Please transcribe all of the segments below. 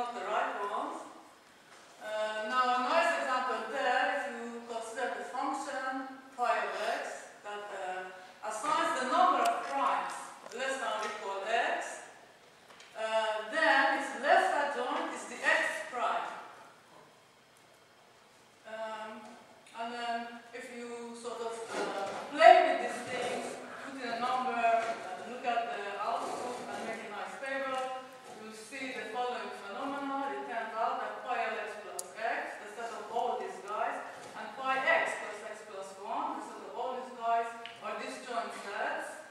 not the right ones. Now, a nice example there, if you consider the function phi of x that assigns the number of primes less than or equal x, then its left adjoint is the x prime. And then if you sort of play with these things, put in a number, look at the output and make a nice table, you'll see the following phenomena. It turns out that pi lx plus x, the set of all these guys, and pi x plus x plus 1, the set of all these guys, are disjoint sets.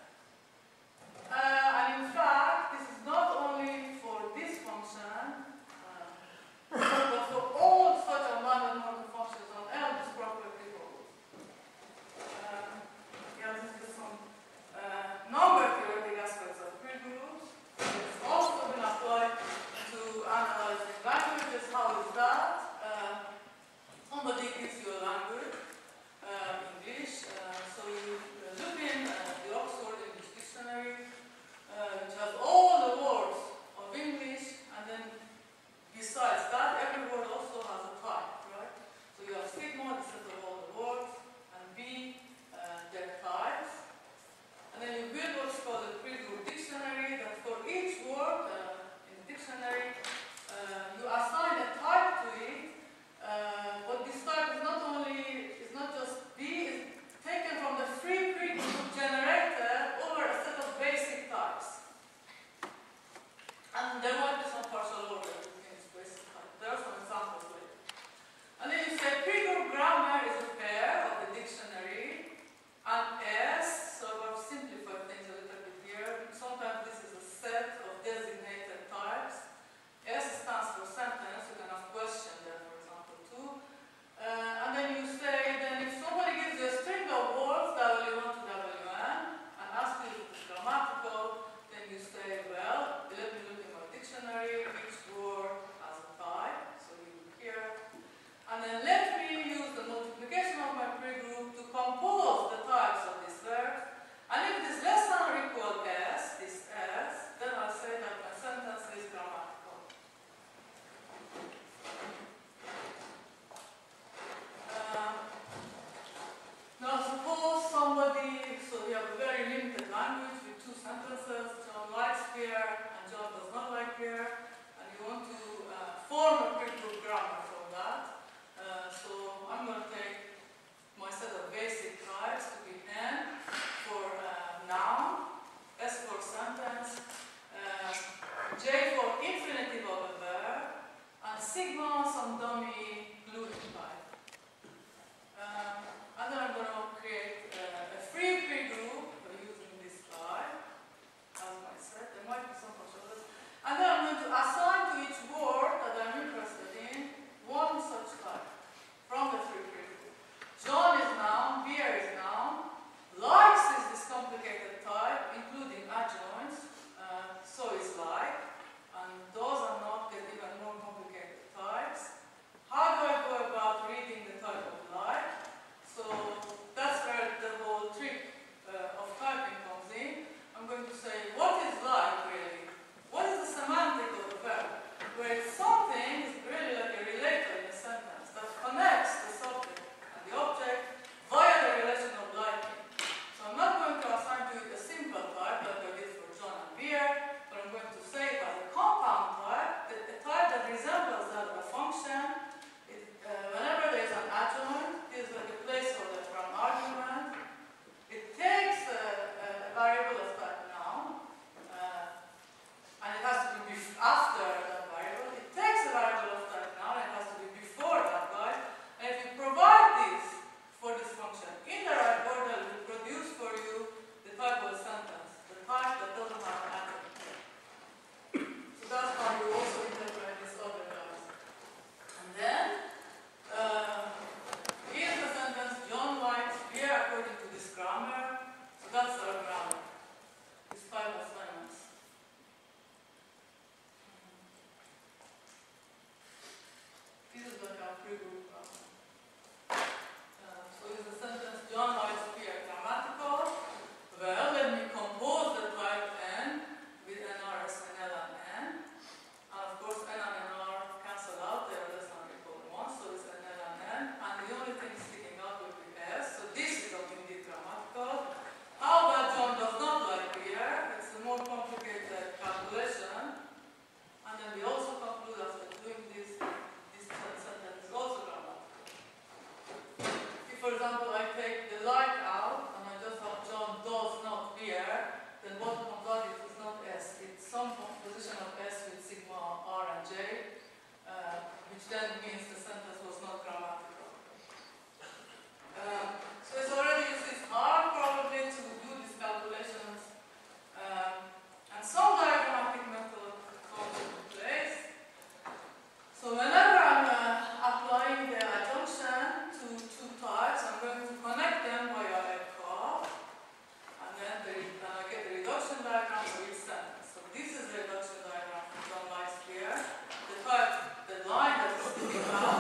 And in fact, this is not only for this function, but for all such unbounded Morgan functions on L, this property holds. Yeah, this is some number theoretic aspects of pre-groups. It's also been applied to analyzing languages. How is that? Somebody gives you a language, English, so you look in the Oxford English Dictionary, which has all the words of English, and then besides that, every word also has a type, right? So you have sigma, the set of all the words, and B, their types. And then you build what's called a pre-group dictionary, that for each word in the dictionary, you assign a type to it, but this type is not just B, it's taken from the free pre-group generated over a set of basic types. And there might be some partial order between its basic types. There are some examples later. And then you say pre-group grammar is a pair of the dictionary and S, so I've simplified things a little bit here. Sometimes this is a set of designated types. S stands for sentence, you can have question there, for example, too. And then you say, then if somebody gives you a string of words, W1 to Wn, and asks you if it's grammatical, then you say, well, let me look in my dictionary, each word has a type, so you look here. And then let me use the multiplication of my pre-group to compose the types of these verbs. And if it is less than or equal S, this S, then I'll say that my sentence is grammatical. Now suppose somebody, so we have a very limited language with two sentences, John likes beer and John does not like beer, and you want to form a pre-group grammar from that. So I'm going to take my set of basic types to be N for noun, S for sentence, J for infinitive of a verb, and sigma some dummy gluing type. And then I'm going to create a free pre-group using this type as my set. There might be some others. And then I'm going to assign to each word that I'm interested in one such type from the free pre-group. John is noun, beer is noun, likes is this complicated type, including adjoints, so is like, and those are not get even more complicated types. example, I take the light out and I just have John does not here, then what comes out is not S. It's some composition of S with sigma R and J, which then means the sentence was not grammatical. So it's already, it's hard probably to do these calculations, and some diagrammatic method comes into place. So whenever I'm applying the adjunction to two types, I'm going to connect them via a curve, and then I get the reduction diagram for each sentence. So this is the reduction diagram from John Lights here. The line that is sticking out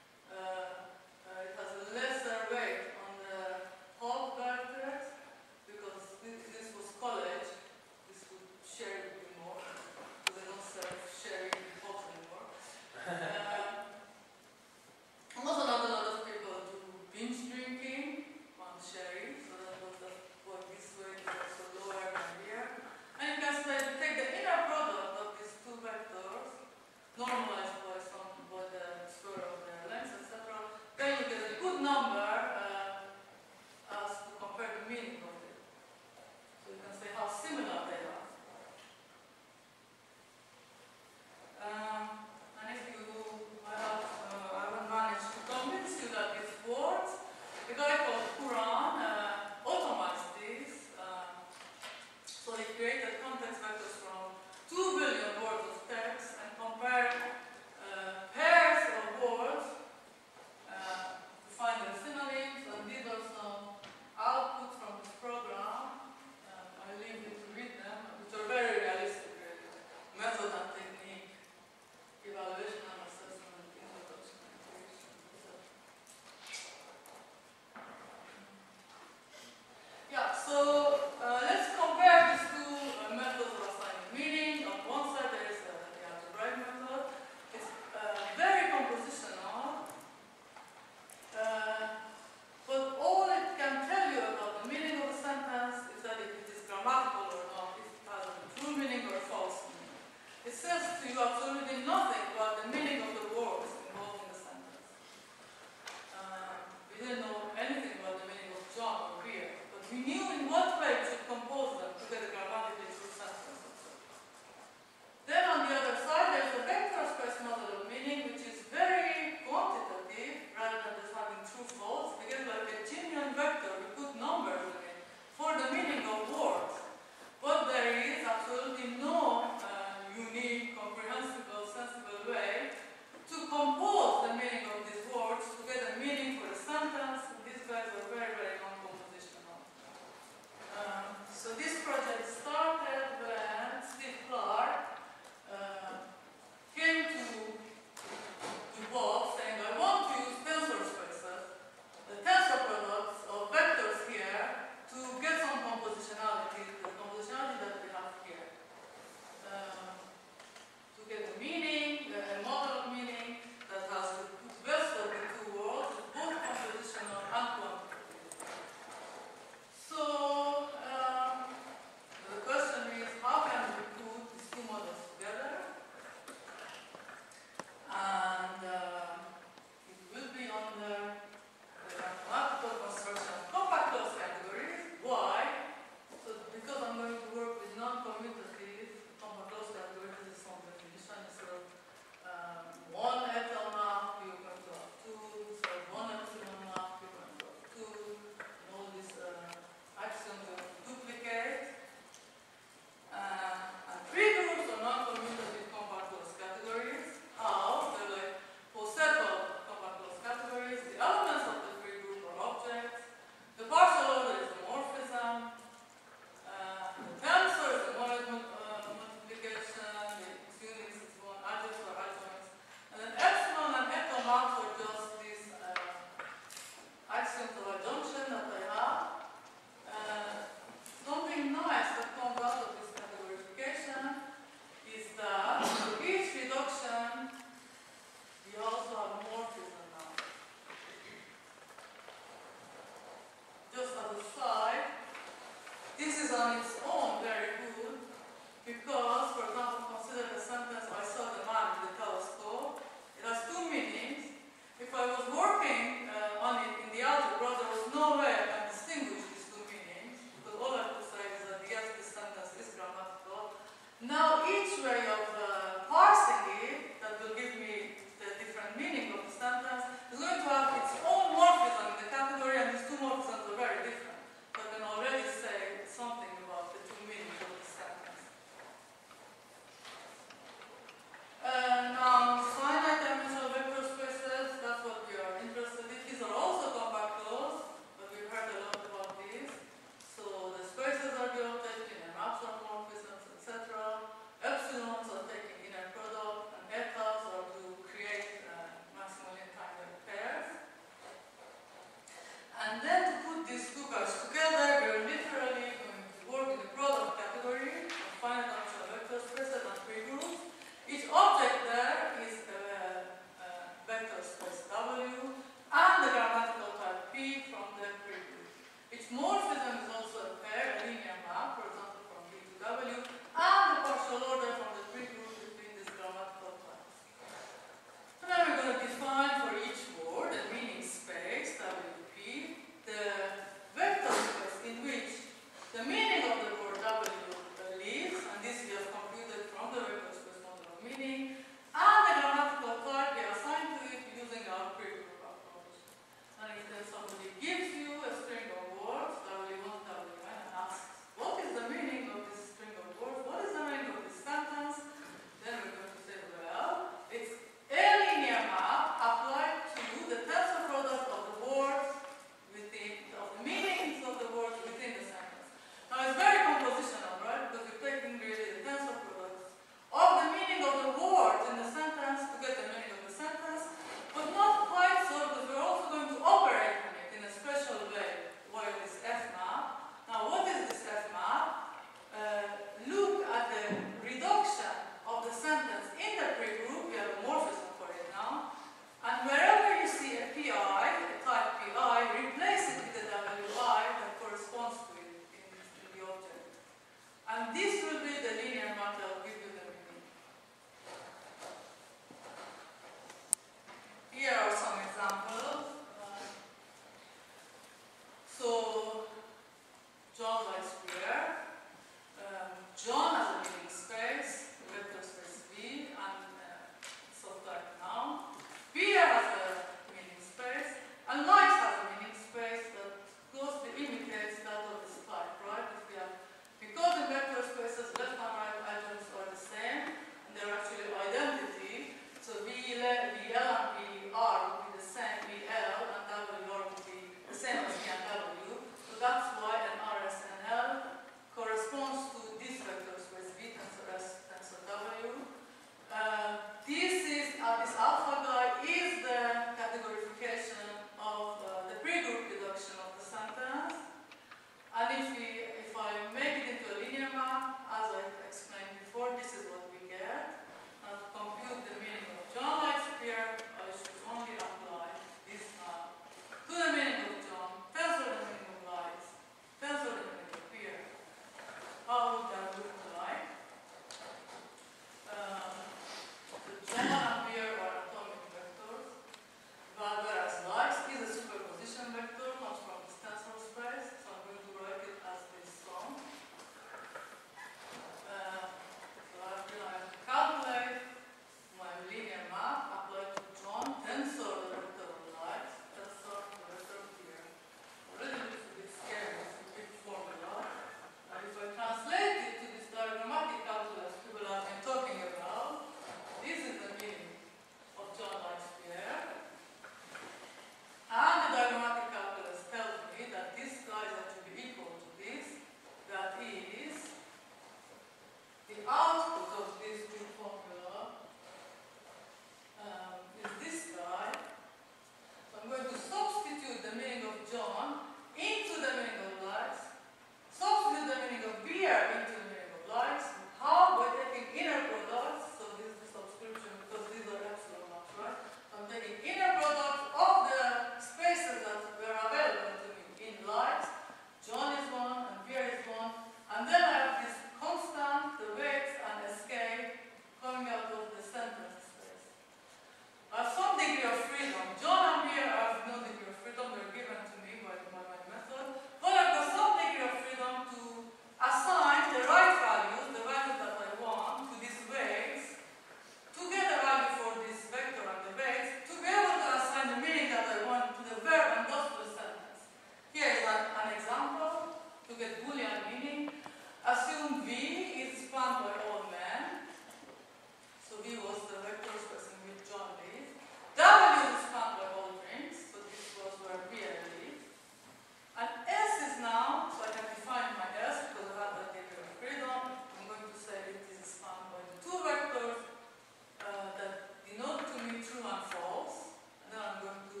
and false. And then I'm going to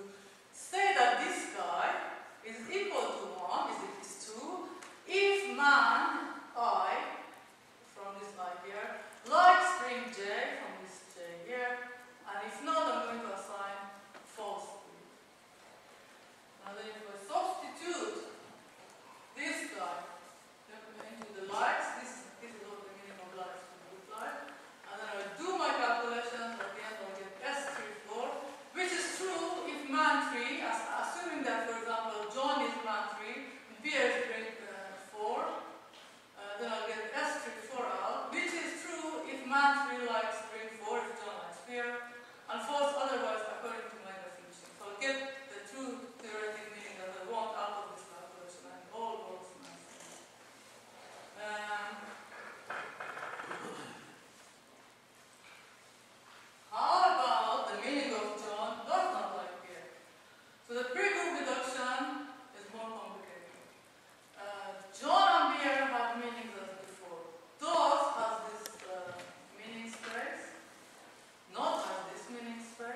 say that this guy is equal to 1, is 2, if man I, from this I here, like string j, from this j here, and if not, I'm going to assign false to it. And then if I substitute this guy into the likes, this is what the meaning of likes would look like, and then I do my calculations, at the end I'll get S34, which is true if man 3, assuming that, for example, John is man 3, and Pierre is string 4, then I'll get S34 out, which is true if man 3 likes string 4, if John likes Pierre, and false otherwise according to my definition. So I'll get the true theoretic meaning that I want out of this calculation, and it all works nicely. How about the meaning of John does not like Pierre? So the pre-group reduction is more complicated. John and Pierre have meanings as before. Does has this meaning space, not has this meaning space.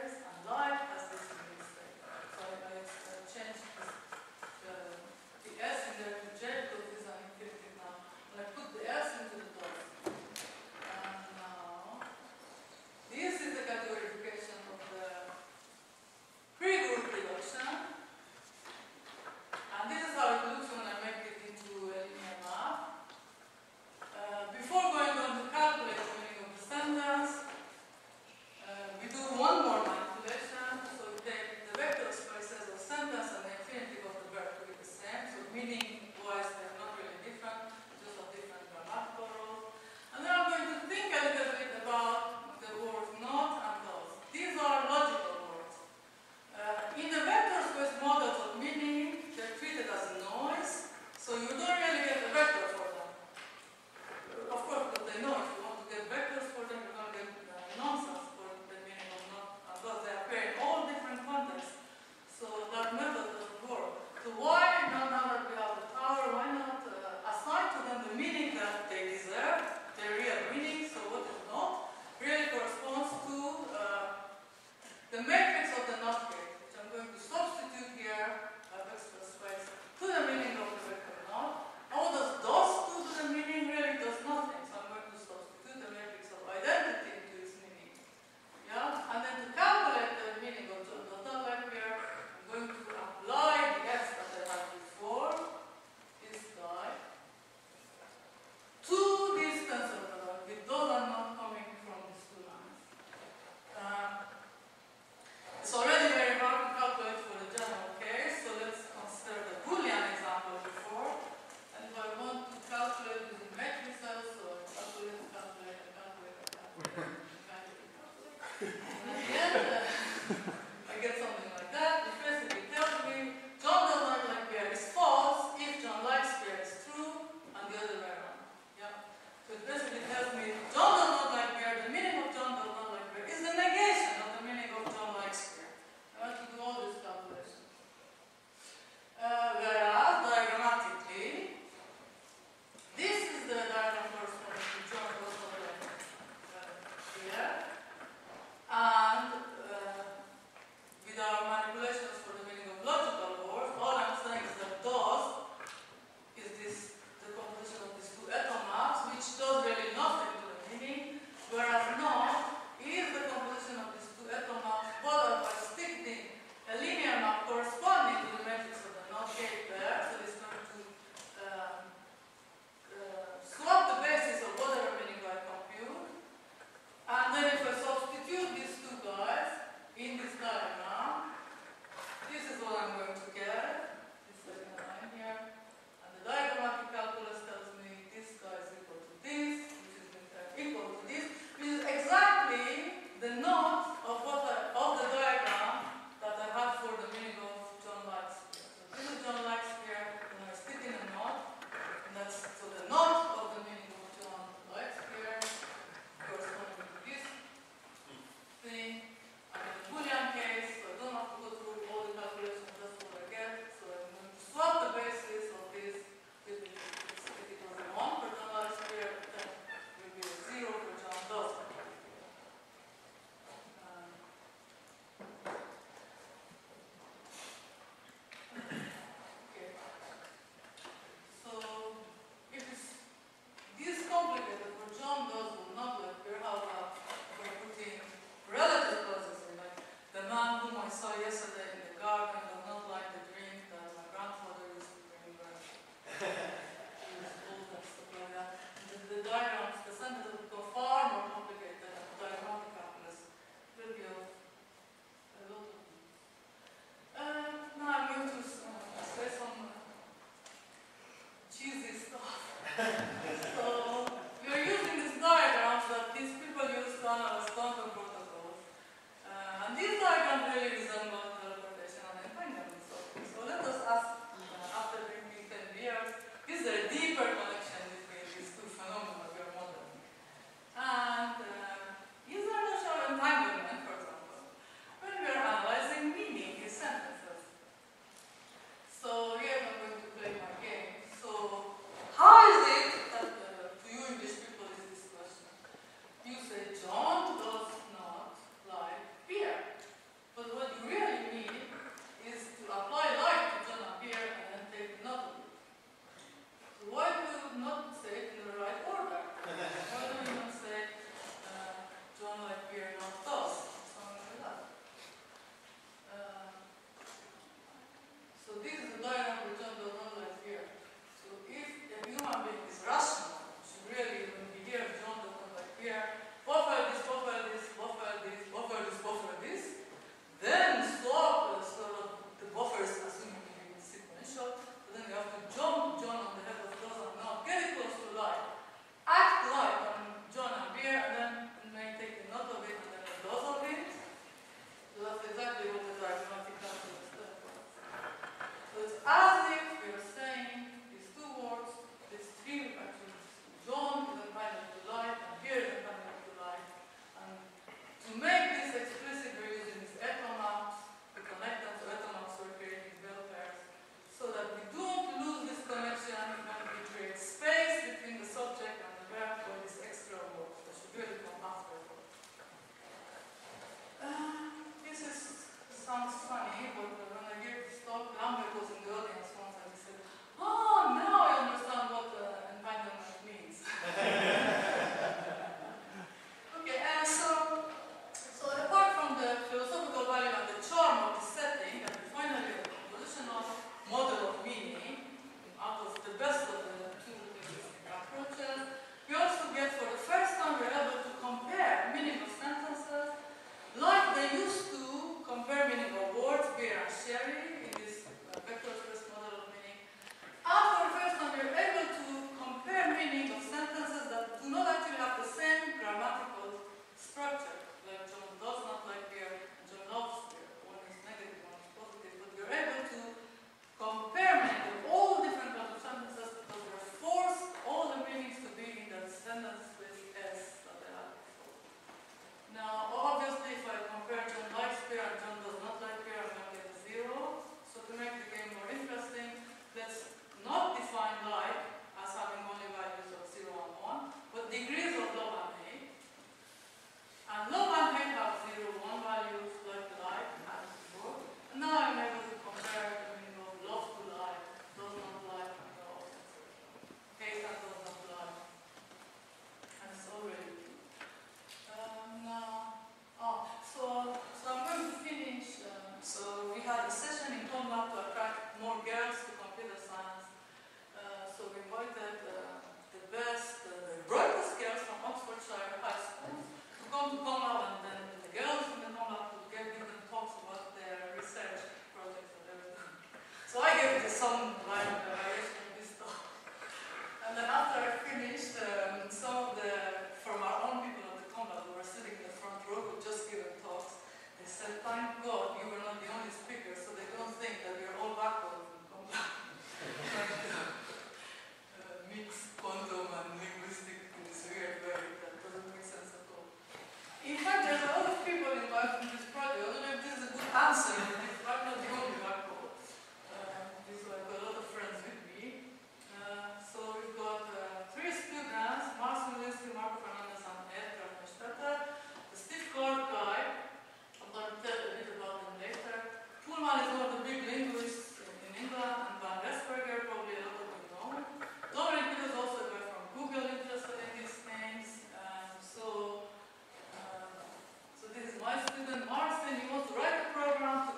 don't really resemble teleportation and entanglement. So let us ask, after drinking 10 beers, is there a deeper connection between these two phenomena we are modeling? And is there no show entanglement, for example, when we are analyzing meaning in sentences? So here I'm going to play my game. So how is it that to you English people is this question? You say John does not like beer. But what you really mean is to apply like to John and beer and then take the not of it. So why do you not say it in the right order? Why do you not say John like beer not does? Something like that. So this is the diagram where John does not like beer. So if a human being is rational, should really, when we hear John does not like beer, buffer this, buffer this, buffer this, buffer this, buffer this, then swap sort of the buffers, assuming it's sequential, but then you have to jump John on the head of does and not, get it close to like, act like on John and beer, and then may take the not of it and then the does of it. So that's exactly what the diagrammatic calculus does. So it's as if we are saying these two words, these three actually, John is entitled to light and beer is entitled to light. And to make this explicit, we're using these etomaps, we connect them to etomaps, we're creating bell pairs, so that we don't lose this connection when we create space between the subject and the verb for these extra words that should really come after. Sounds funny, but when I gave this talk, Lambert was in the audience once and he said, "Oh, now I understand what entanglement means." Okay, and so apart from the philosophical value and the charm of the setting, and finally a compositional model of meaning out of the best of the two linguistic approaches, we also get for the first time we're able to compare meaning of sentences like they used to compare meaning of words, beer and sherry, in this vector space model of meaning. And for the first time, we're able to compare meaning of sentences that do not actually have the same grammatical structure. Like John does not like beer, and John loves beer. One is negative, one is positive. But we're able to compare meaning of all different kinds of sentences because we're forced all the meanings to be in that sentence space S that they have before. Now, obviously, if I compare John likes beer and John does not like beer, I'm going to get a 0. So to make the game more interesting, let's not define like as having only values of 0 and 1, but degrees of love and hate. And love and hate have 0, 1 values, like, and before. And now I'm able to compare the meaning of love to like, does not like, and the opposite. Hate and does not like. And it's already so I'm going to finish. So we had a session in Comlab to attract more girls to computer science. So we invited the best, the brightest girls from Oxfordshire high schools to come to Comlab, and then the girls in the Comlab would give them talks about their research projects that they were doing. So I gave this some variation of this talk. And then after I finished, some of from our own people at the Comlab who were sitting in the front row who just given talks, they said, "Thank God you were not the only speaker, so they don't think that we're all backwards in Comlab." Mix quantum and linguistic in this weird way that doesn't make sense at all. In fact, there's a lot of people involved in this project. I don't know if this is a good answer. I'm not the only backward. I've got a lot of friends with me. So we've got 3 students, Marcin Linsky, Marco Fernandez, and Ed Krasnstetter. The Steve Clark guy, I'm going to tell a bit about him later. Pullman is one of the big linguists in England, and Van Resberger, probably a lot of you know. Dominic is also a guy from Google interested in these things. So this is my student, Marcin. He wants to write a program to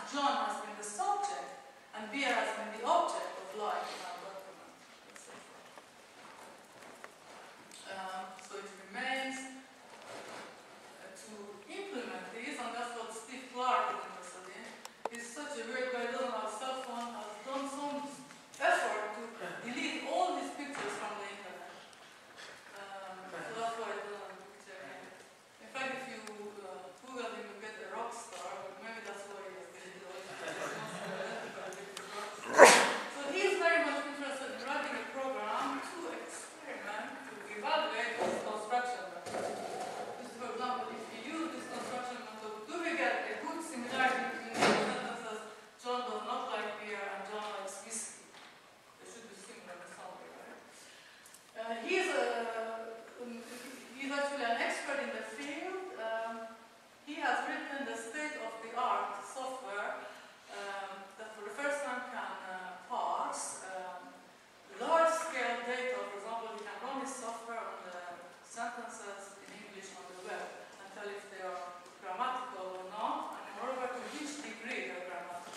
John has been the subject, and beer has been the object of life in our document, etc. So it remains to implement these, and that's what Steve Clark is interested in. He's such a weird guy, doesn't have a cell phone, has done some effort to delete all these pictures from the internet. So that's why I don't have a picture in. In fact, if you Google him, you get a rock star, but maybe that's why he has deleted all his pictures. So he's very much interested in writing a program to experiment, to evaluate this construction method. For example, if you use this construction method, do we get a good similarity between the sentences John does not like beer and John likes whiskey? They should be similar in some way, right? He's actually an expert in the field. He has written the state-of-the-art software that for the first time can parse large-scale data. For example, he can run his software on the sentences in English on the web and tell if they are grammatical or not, and moreover to which degree they're grammatical.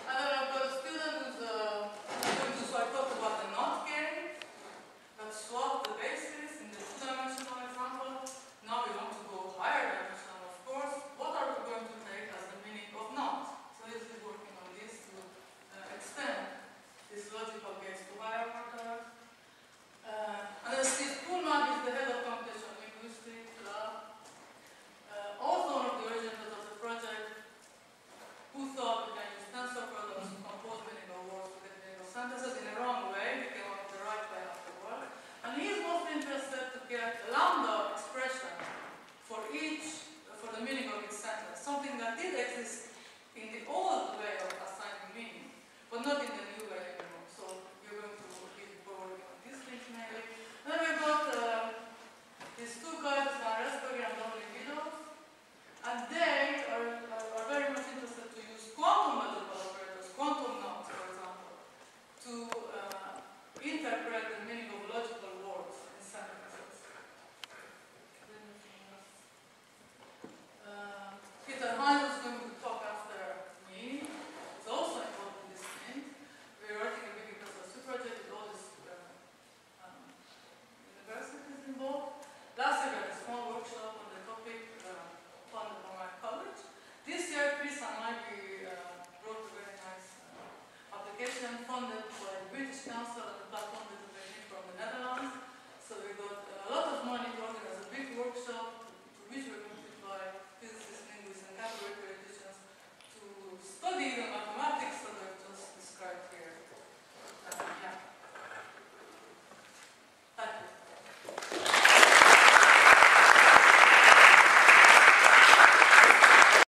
And then I've got a student who's going to, so I talked about the not game that swapped the basis in the two-dimensional example. Now we want to go higher dimensional, of course. What are we going to take as the meaning of not? So this is working on this to extend these logical gates to higher order. And then Steve Kuhlman is the head of computational linguistics lab. Also one of the originators of the project, who thought we can use tensor products to compose meaningful words to get meaningful sentences in a wrong way. We came up with the right way afterward. And he is most interested to get a lambda expression for the meaning of each sentence, something that did exist in the old way of assigning meaning, but not in the